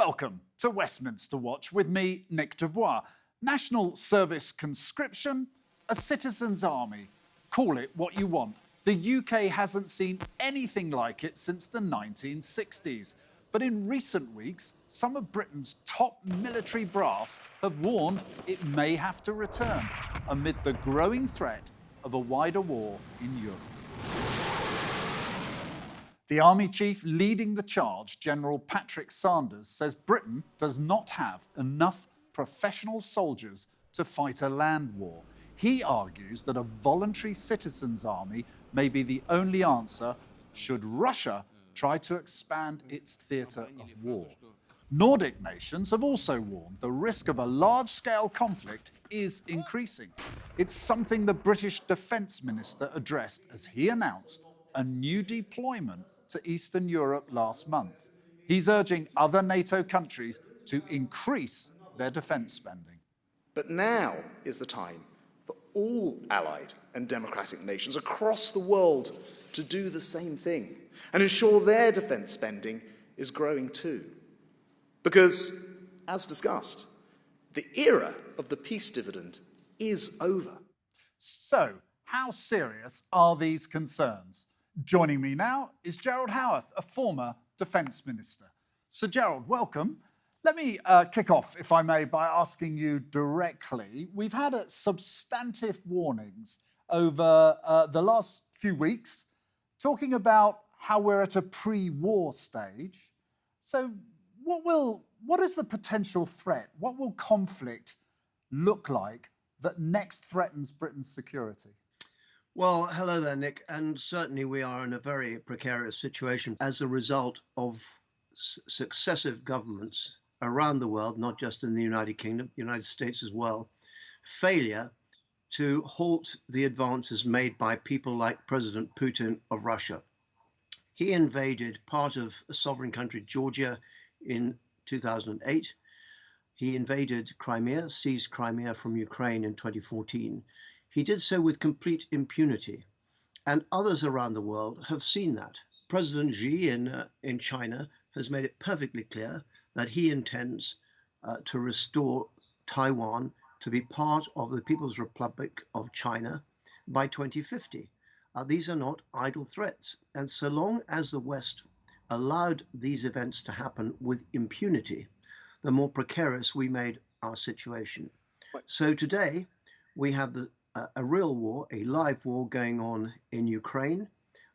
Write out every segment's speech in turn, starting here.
Welcome to Westminster Watch with me, Nick Dubois. National Service Conscription, a citizen's army. Call it what you want. The UK hasn't seen anything like it since the 1960s. But in recent weeks, some of Britain's top military brass have warned it may have to return amid the growing threat of a wider war in Europe. The Army Chief leading the charge, General Patrick Sanders, says Britain does not have enough professional soldiers to fight a land war. He argues that a voluntary citizens' army may be the only answer should Russia try to expand its theatre of war. Nordic nations have also warned the risk of a large-scale conflict is increasing. It's something the British Defence Minister addressed as he announced a new deployment to Eastern Europe last month. He's urging other NATO countries to increase their defence spending. But now is the time for all allied and democratic nations across the world to do the same thing and ensure their defence spending is growing too. Because, as discussed, the era of the peace dividend is over. So, how serious are these concerns? Joining me now is Gerald Howarth, a former Defence Minister. Sir Gerald, welcome. Let me kick off, if I may, by asking you directly. We've had substantive warnings over the last few weeks, talking about how we're at a pre-war stage. So what is the potential threat? What will conflict look like that next threatens Britain's security? Well, hello there, Nick. And certainly we are in a very precarious situation as a result of successive governments around the world, not just in the United Kingdom, the United States as well, failure to halt the advances made by people like President Putin of Russia. He invaded part of a sovereign country, Georgia, in 2008. He invaded Crimea, seized Crimea from Ukraine in 2014. He did so with complete impunity, and others around the world have seen that. President Xi in China has made it perfectly clear that he intends to restore Taiwan to be part of the People's Republic of China by 2050. These are not idle threats, and so long as the West allowed these events to happen with impunity, the more precarious we made our situation. So today we have a real war, a live war going on in Ukraine,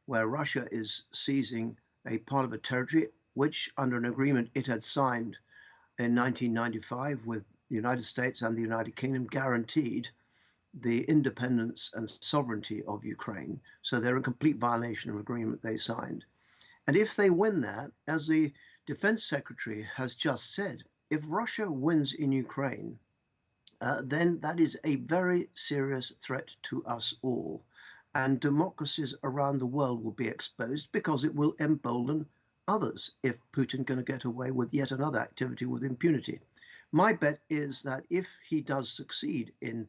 where Russia is seizing a part of a territory which, under an agreement it had signed in 1995 with the United States and the United Kingdom, guaranteed the independence and sovereignty of Ukraine. So they're in complete violation of agreement they signed. And if they win that, as the Defense Secretary has just said, if Russia wins in Ukraine, then that is a very serious threat to us all. And democracies around the world will be exposed because it will embolden others if Putin going to get away with yet another activity with impunity. My bet is that if he does succeed in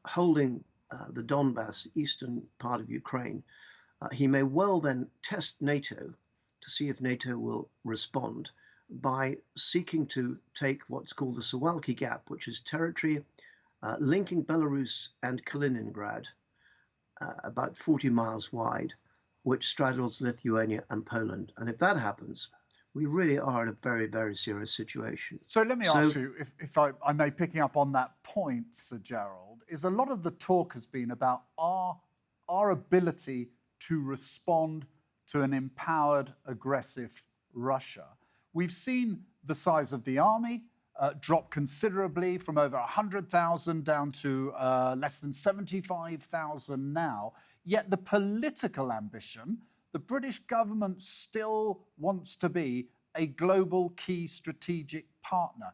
holding the Donbass, eastern part of Ukraine, he may well then test NATO to see if NATO will respond by seeking to take what's called the Suwalki Gap, which is territory linking Belarus and Kaliningrad, about 40 miles wide, which straddles Lithuania and Poland. And if that happens, we really are in a very, very serious situation. So let me ask you, if I may, picking up on that point, Sir Gerald, is a lot of the talk has been about our ability to respond to an empowered, aggressive Russia. We've seen the size of the army drop considerably from over 100,000 down to less than 75,000 now. Yet the political ambition, the British government still wants to be a global key strategic partner.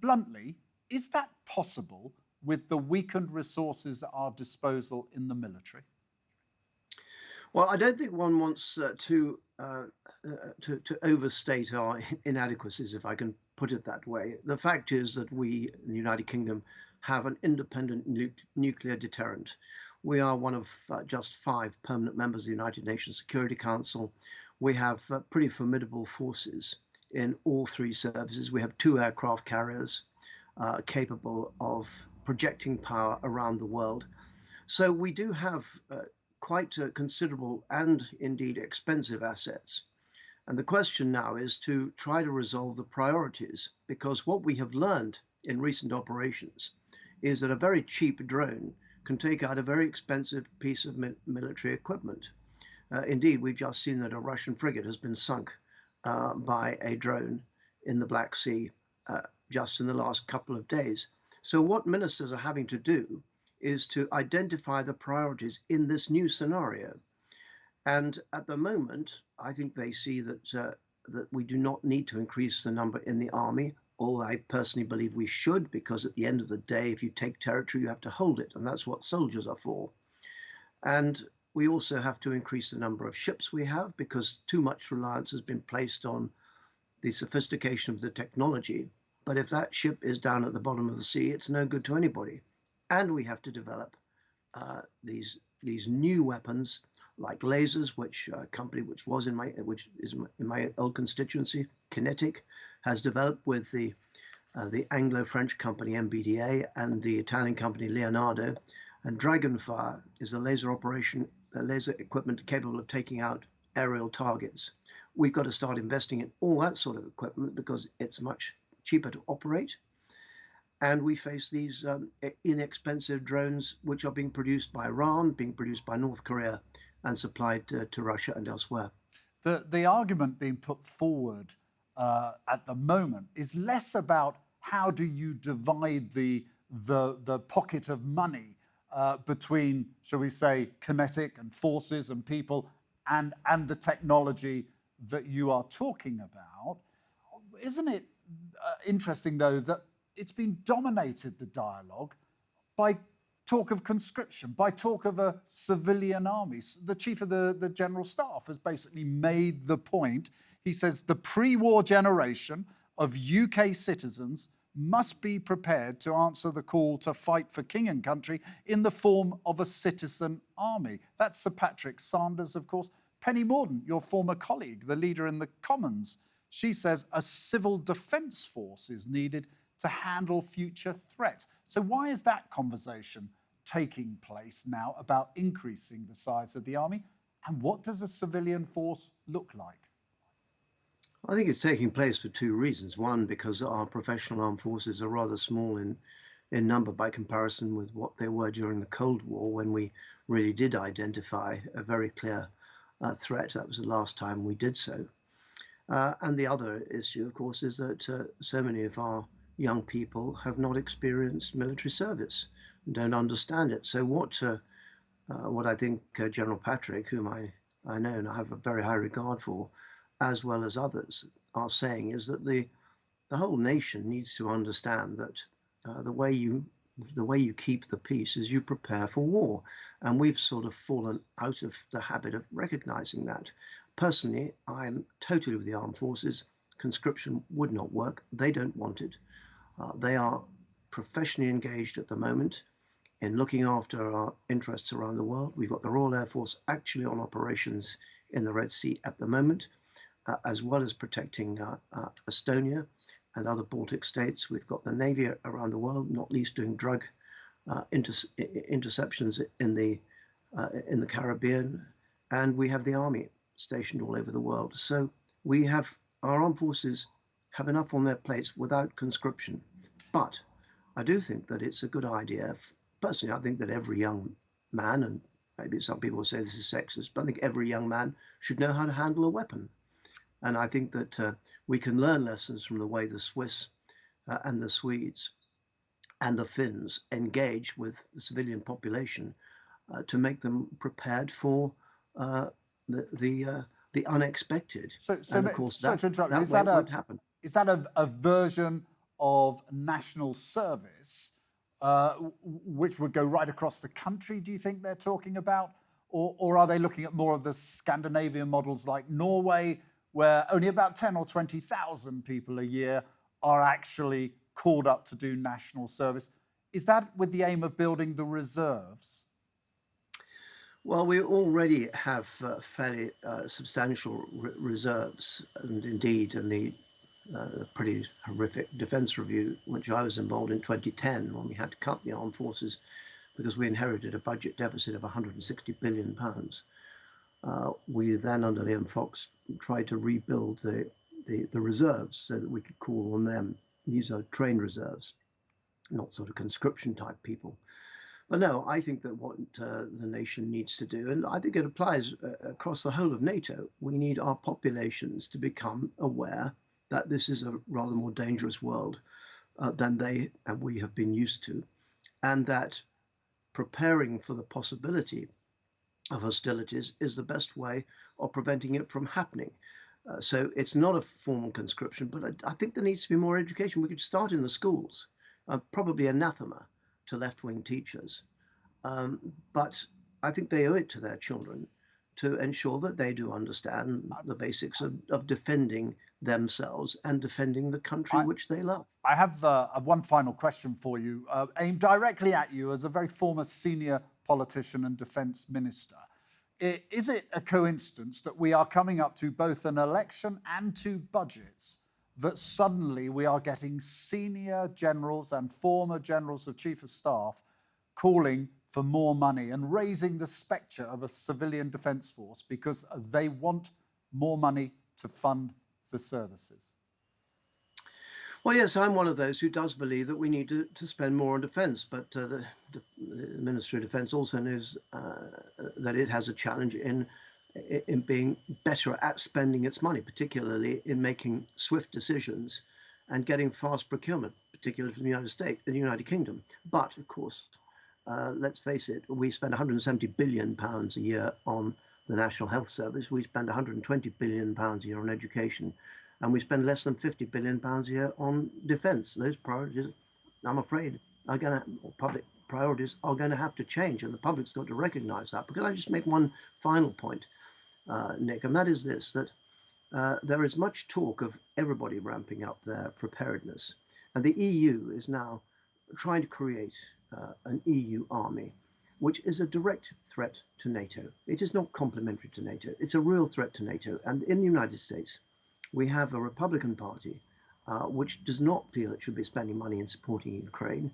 Bluntly, is that possible with the weakened resources at our disposal in the military? Well, I don't think one wants to overstate our inadequacies, if I can put it that way. The fact is that we in the United Kingdom have an independent nuclear deterrent. We are one of just 5 permanent members of the United Nations Security Council. We have pretty formidable forces in all three services. We have 2 aircraft carriers capable of projecting power around the world. So we do have quite considerable and indeed expensive assets. And the question now is to try to resolve the priorities, because what we have learned in recent operations is that a very cheap drone can take out a very expensive piece of military equipment. Indeed, we've just seen that a Russian frigate has been sunk by a drone in the Black Sea just in the last couple of days. So what ministers are having to do is to identify the priorities in this new scenario. And at the moment, I think they see that we do not need to increase the number in the army, although I personally believe we should, because at the end of the day, if you take territory, you have to hold it, and that's what soldiers are for. And we also have to increase the number of ships we have, because too much reliance has been placed on the sophistication of the technology. But if that ship is down at the bottom of the sea, it's no good to anybody. And we have to develop these new weapons like lasers, which a company which is in my old constituency, Kinetic, has developed with the Anglo-French company MBDA and the Italian company Leonardo. And Dragonfire is a laser equipment capable of taking out aerial targets. We've got to start investing in all that sort of equipment because it's much cheaper to operate. And we face these inexpensive drones, which are being produced by Iran, being produced by North Korea, and supplied to Russia and elsewhere. The argument being put forward at the moment is less about how do you divide the pocket of money between, shall we say, kinetic and forces and people and the technology that you are talking about. Isn't it interesting, though, that it's been dominated, the dialogue, by talk of conscription, by talk of a civilian army? The chief of the General Staff has basically made the point. He says the pre-war generation of UK citizens must be prepared to answer the call to fight for king and country in the form of a citizen army. That's Sir Patrick Sanders, of course. Penny Mordaunt, your former colleague, the leader in the Commons, she says a civil defence force is needed to handle future threats. So why is that conversation taking place now about increasing the size of the army? And what does a civilian force look like? I think it's taking place for 2 reasons. One, because our professional armed forces are rather small in number by comparison with what they were during the Cold War, when we really did identify a very clear threat. That was the last time we did so. And the other issue, of course, is that so many of our young people have not experienced military service and don't understand it. So what I think General Patrick, whom I know and I have a very high regard for, as well as others, are saying is that the whole nation needs to understand that the way you keep the peace is you prepare for war. And we've sort of fallen out of the habit of recognizing that. Personally, I'm totally with the armed forces. Conscription would not work. They don't want it. They are professionally engaged at the moment in looking after our interests around the world. We've got the Royal Air Force actually on operations in the Red Sea at the moment, as well as protecting Estonia and other Baltic states. We've got the Navy around the world, not least doing drug interceptions in the Caribbean, and we have the Army stationed all over the world. So we have our armed forces have enough on their plates without conscription. But I do think that it's a good idea. Personally, I think that every young man, and maybe some people will say this is sexist, but I think every young man should know how to handle a weapon. And I think that we can learn lessons from the way the Swiss and the Swedes and the Finns engage with the civilian population to make them prepared for the unexpected. And of course, won't happen. Is that a version of national service which would go right across the country, do you think they're talking about? Or are they looking at more of the Scandinavian models like Norway, where only about 10 or 20,000 people a year are actually called up to do national service? Is that with the aim of building the reserves? Well, we already have fairly substantial reserves, and indeed in the a pretty horrific defence review, which I was involved in 2010, when we had to cut the armed forces because we inherited a budget deficit of £160 billion. We then, under Liam Fox, tried to rebuild the reserves so that we could call on them. These are trained reserves, not sort of conscription type people. But no, I think that what the nation needs to do, and I think it applies across the whole of NATO, we need our populations to become aware that this is a rather more dangerous world than they and we have been used to, and that preparing for the possibility of hostilities is the best way of preventing it from happening. So it's not a formal conscription, but I think there needs to be more education. We could start in the schools, probably anathema to left-wing teachers. But I think they owe it to their children to ensure that they do understand the basics of defending themselves and defending the country which they love. I have one final question for you, aimed directly at you as a very former senior politician and defence minister. Is it a coincidence that we are coming up to both an election and two budgets that suddenly we are getting senior generals and former generals of chief of staff calling for more money and raising the spectre of a civilian defence force because they want more money to fund the services? Well, yes, I'm one of those who does believe that we need to spend more on defence, but the Ministry of Defence also knows that it has a challenge in being better at spending its money, particularly in making swift decisions and getting fast procurement, particularly from the United States and the United Kingdom. But of course, let's face it, we spend £170 billion a year on the National Health Service. We spend £120 billion a year on education, and we spend less than £50 billion a year on defence. Those priorities, I'm afraid, public priorities are going to have to change, and the public's got to recognise that. But can I just make one final point, Nick, and that is this, that there is much talk of everybody ramping up their preparedness, and the EU is now trying to create an EU army, which is a direct threat to NATO. It is not complementary to NATO. It's a real threat to NATO. And in the United States, we have a Republican Party which does not feel it should be spending money in supporting Ukraine,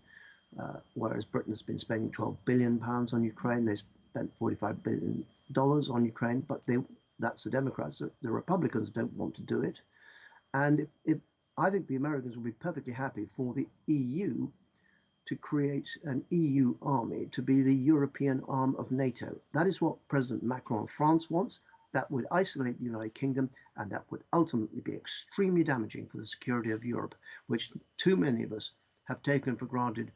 whereas Britain has been spending £12 billion on Ukraine. They spent $45 billion on Ukraine, but that's the Democrats. The Republicans don't want to do it. And I think the Americans will be perfectly happy for the EU to create an EU army to be the European arm of NATO. That is what President Macron of France wants. That would isolate the United Kingdom, and that would ultimately be extremely damaging for the security of Europe, which too many of us have taken for granted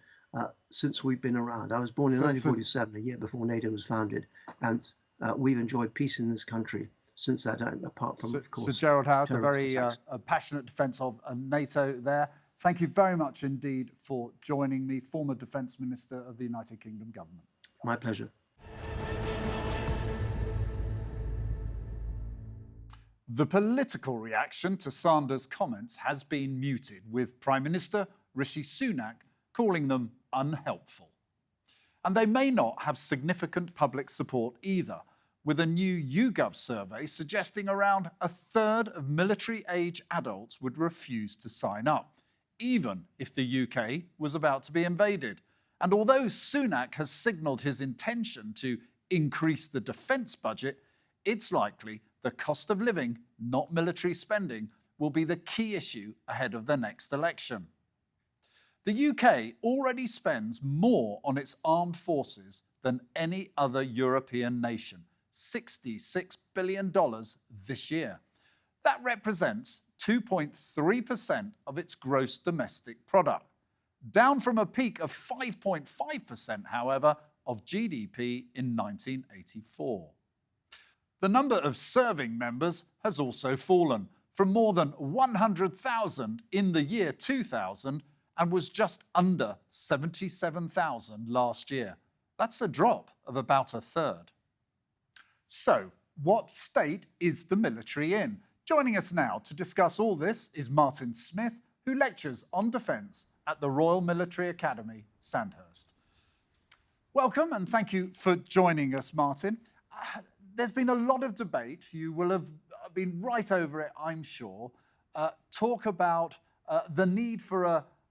since we've been around. I was born in 1947, a year before NATO was founded, and we've enjoyed peace in this country since that time, apart from, of course, Sir Gerald Howard, a very passionate defence of NATO there. Thank you very much indeed for joining me, former Defence Minister of the United Kingdom Government. My pleasure. The political reaction to Sanders' comments has been muted, with Prime Minister Rishi Sunak calling them unhelpful. And they may not have significant public support either, with a new YouGov survey suggesting around a third of military-age adults would refuse to sign up, even if the UK was about to be invaded. And although Sunak has signalled his intention to increase the defence budget, it's likely the cost of living, not military spending, will be the key issue ahead of the next election. The UK already spends more on its armed forces than any other European nation, $66 billion this year. That represents 2.3% of its gross domestic product, down from a peak of 5.5%, however, of GDP in 1984. The number of serving members has also fallen from more than 100,000 in the year 2000 and was just under 77,000 last year. That's a drop of about a third. So, what state is the military in? Joining us now to discuss all this is Martin Smith, who lectures on defence at the Royal Military Academy, Sandhurst. Welcome and thank you for joining us, Martin. There's been a lot of debate. You will have been right over it, I'm sure, talk about the need for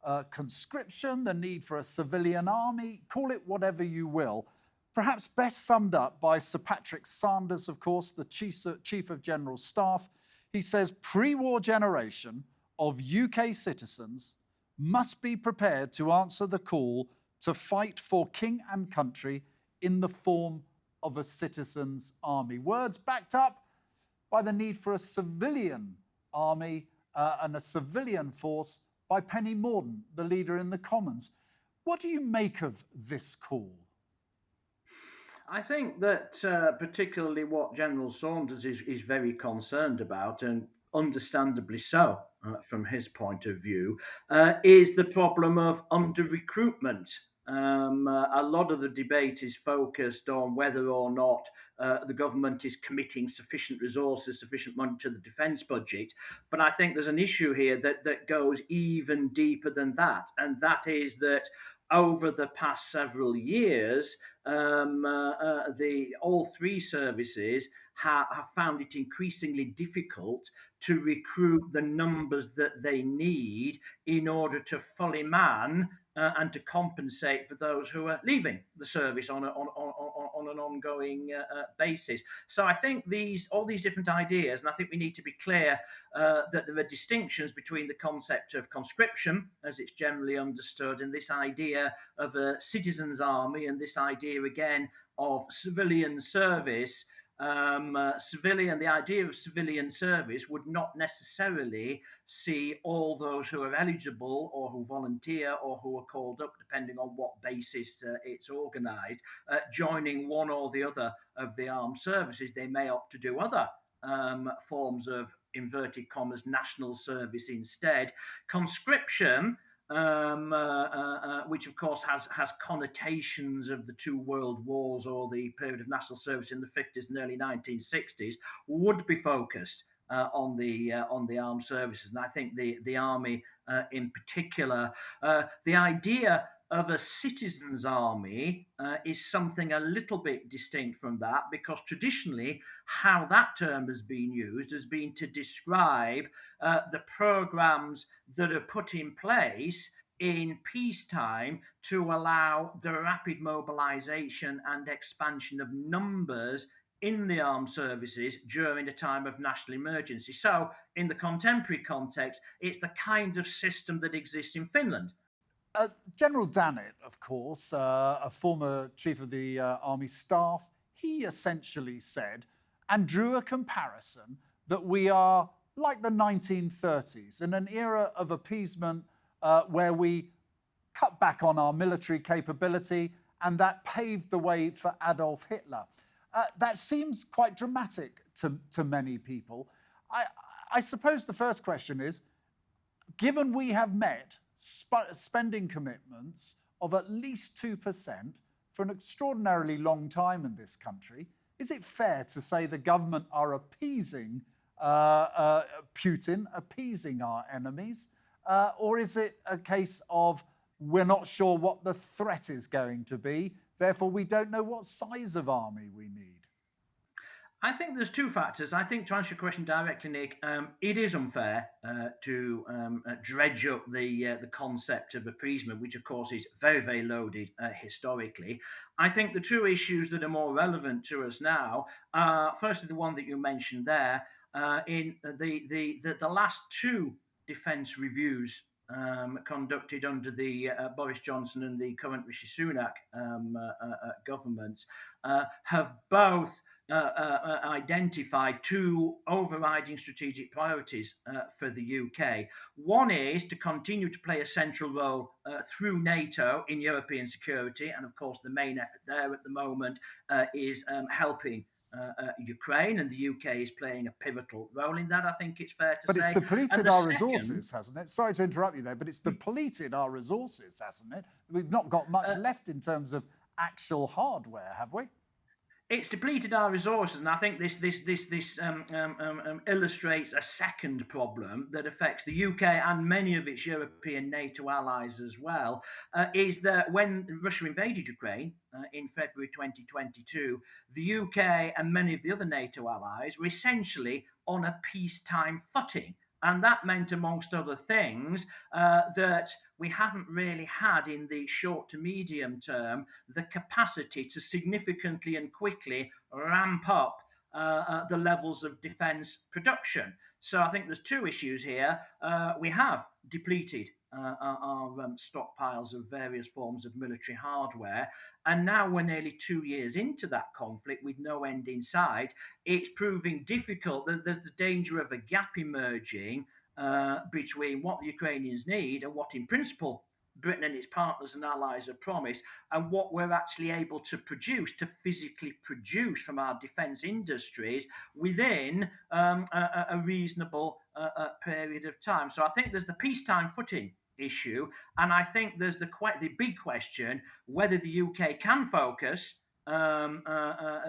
a conscription, the need for a civilian army, call it whatever you will. Perhaps best summed up by Sir Patrick Sanders, of course, the Chief of General Staff. He says pre-war generation of UK citizens must be prepared to answer the call to fight for king and country in the form of a citizens' army. Words backed up by the need for a civilian army and a civilian force by Penny Mordaunt, the leader in the Commons. What do you make of this call? I think that particularly what General Saunders is very concerned about, and understandably so from his point of view, is the problem of under-recruitment. A lot of the debate is focused on whether or not the government is committing sufficient resources, sufficient money to the defence budget. But I think there's an issue here that goes even deeper than that, and that is that over the past several years, all three services have found it increasingly difficult to recruit the numbers that they need in order to fully man and to compensate for those who are leaving the service on an ongoing basis. So I think all these different ideas, and I think we need to be clear that there are distinctions between the concept of conscription, as it's generally understood, and this idea of a citizens' army, and this idea again of civilian service. The idea of civilian service would not necessarily see all those who are eligible or who volunteer or who are called up, depending on what basis it's organised, joining one or the other of the armed services. They may opt to do other forms of inverted commas national service instead. Conscription, which of course has connotations of the two world wars or the period of national service in the 50s and early 1960s, would be focused on the armed services. And I think the army in particular, the idea of a citizens' army is something a little bit distinct from that, because traditionally how that term has been used has been to describe the programs that are put in place in peacetime to allow the rapid mobilization and expansion of numbers in the armed services during a time of national emergency. So in the contemporary context, it's the kind of system that exists in Finland. General Dannett, of course, a former chief of the army staff, he essentially said and drew a comparison that we are like the 1930s, in an era of appeasement where we cut back on our military capability, and that paved the way for Adolf Hitler. That seems quite dramatic to many people. I suppose the first question is, given we have met spending commitments of at least 2% for an extraordinarily long time in this country, is it fair to say the government are appeasing Putin, appeasing our enemies? Or is it a case of we're not sure what the threat is going to be, therefore we don't know what size of army we need? I think there's two factors. I think, to answer your question directly, Nick, it is unfair to dredge up the concept of appeasement, which of course is very, very loaded historically. I think the two issues that are more relevant to us now are, firstly, the one that you mentioned there, in the last two defence reviews conducted under the Boris Johnson and the current Rishi Sunak governments have both identified two overriding strategic priorities for the UK. One is to continue to play a central role through NATO in European security, and of course the main effort there at the moment is helping Ukraine, and the UK is playing a pivotal role in that, I think it's fair to say. But it's depleted our resources, hasn't it? Sorry to interrupt you there, but it's depleted our resources, hasn't it? We've not got much left in terms of actual hardware, have we? It's depleted our resources, and I think this illustrates a second problem that affects the UK and many of its European NATO allies as well, is that when Russia invaded Ukraine in February 2022, the UK and many of the other NATO allies were essentially on a peacetime footing. And that meant, amongst other things, that we haven't really had in the short to medium term the capacity to significantly and quickly ramp up the levels of defence production. So I think there's two issues here. We have depleted our stockpiles of various forms of military hardware. And now we're nearly 2 years into that conflict with no end in sight. It's proving difficult. There's the danger of a gap emerging between what the Ukrainians need and what, in principle, Britain and its partners and allies have promised, and what we're actually able to produce, to physically produce from our defence industries within a reasonable period of time. So I think there's the peacetime footing issue, and I think there's the big question whether the UK can focus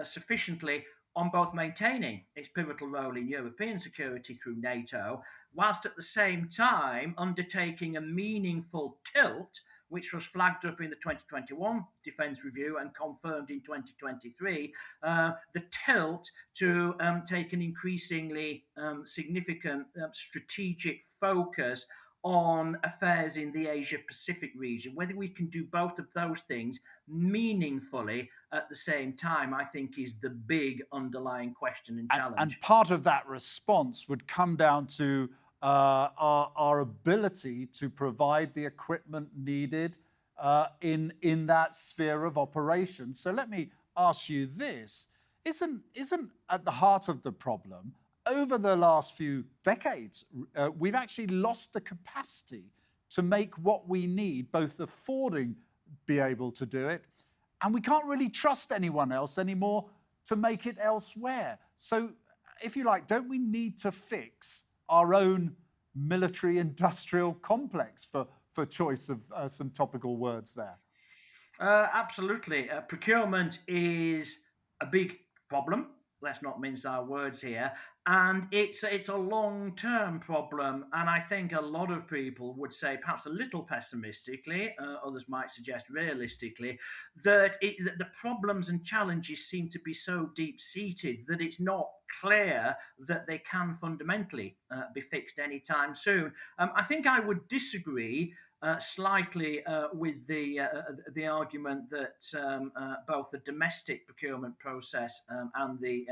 sufficiently on both maintaining its pivotal role in European security through NATO, whilst at the same time undertaking a meaningful tilt, which was flagged up in the 2021 Defence Review and confirmed in 2023, the tilt to take an increasingly significant strategic focus on affairs in the Asia Pacific region. Whether we can do both of those things meaningfully at the same time, I think, is the big underlying question and challenge. And part of that response would come down to our ability to provide the equipment needed in that sphere of operation. So let me ask you this. Isn't at the heart of the problem, over the last few decades, we've actually lost the capacity to make what we need, both affording be able to do it, and we can't really trust anyone else anymore to make it elsewhere. So, if you like, don't we need to fix our own military industrial complex, for choice of some topical words there? Absolutely. Procurement is a big problem. Let's not mince our words here. And it's a long-term problem. And I think a lot of people would say, perhaps a little pessimistically, others might suggest realistically, that the problems and challenges seem to be so deep-seated that it's not clear that they can fundamentally be fixed anytime soon. I think I would disagree slightly with the argument that both the domestic procurement process and the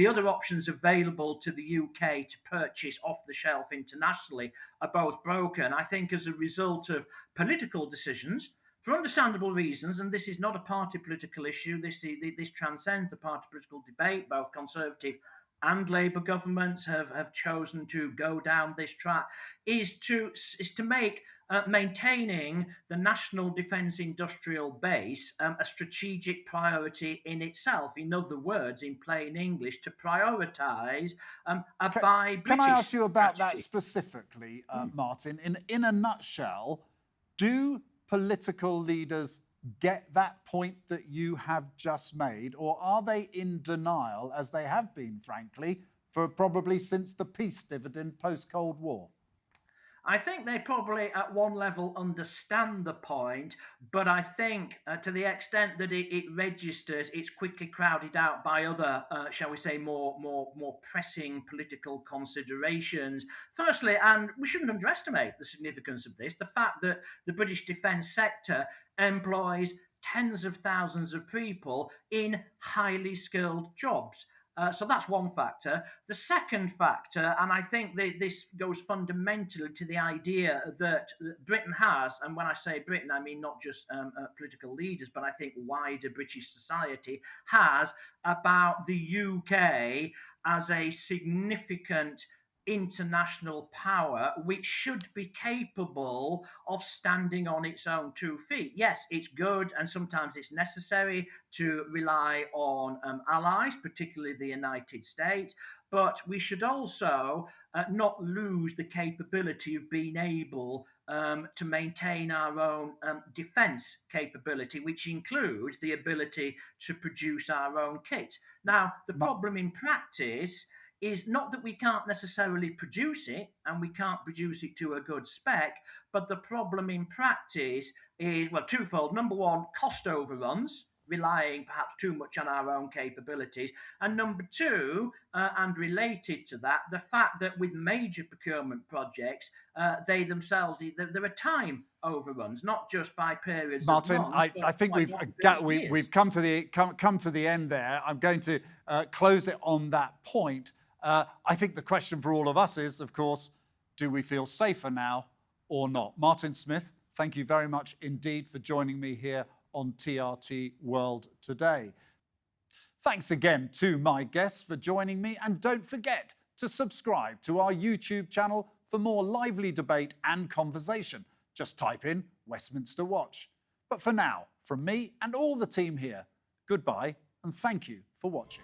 other options available to the UK to purchase off the shelf internationally are both broken. I think as a result of political decisions, for understandable reasons, and this is not a party political issue, this transcends the party political debate. Both Conservative and Labour governments have chosen to go down this track, is to make maintaining the national defence industrial base a strategic priority in itself. In other words, in plain English, to prioritise a buy British. Can I ask you about strategy. that specifically, Martin? In a nutshell, do political leaders get that point that you have just made, or are they in denial, as they have been, frankly, for probably since the peace dividend post-Cold War? I think they probably at one level understand the point, but I think to the extent that it registers, it's quickly crowded out by other, shall we say, more pressing political considerations. Firstly, and we shouldn't underestimate the significance of this, the fact that the British defence sector employs tens of thousands of people in highly skilled jobs. So that's one factor. The second factor, and I think this goes fundamentally to the idea that Britain has, and when I say Britain, I mean not just political leaders, but I think wider British society has, about the UK as a significant international power which should be capable of standing on its own 2 feet. Yes, it's good and sometimes it's necessary to rely on allies, particularly the United States, but we should also not lose the capability of being able to maintain our own defence capability, which includes the ability to produce our own kit. Now, the problem in practice is not that we can't necessarily produce it, and we can't produce it to a good spec, but the problem in practice is, well, twofold. Number one, cost overruns. relying perhaps too much on our own capabilities. And number two, and related to that, the fact that with major procurement projects, they themselves, there are time overruns, not just by periods Martin, of months, I think we've come to the end there. I'm going to close it on that point. I think the question for all of us is, of course, do we feel safer now or not? Martin Smith, thank you very much indeed for joining me here on TRT World Today. Thanks again to my guests for joining me, and don't forget to subscribe to our YouTube channel for more lively debate and conversation. Just type in Westminster Watch. But for now, from me and all the team here, goodbye and thank you for watching.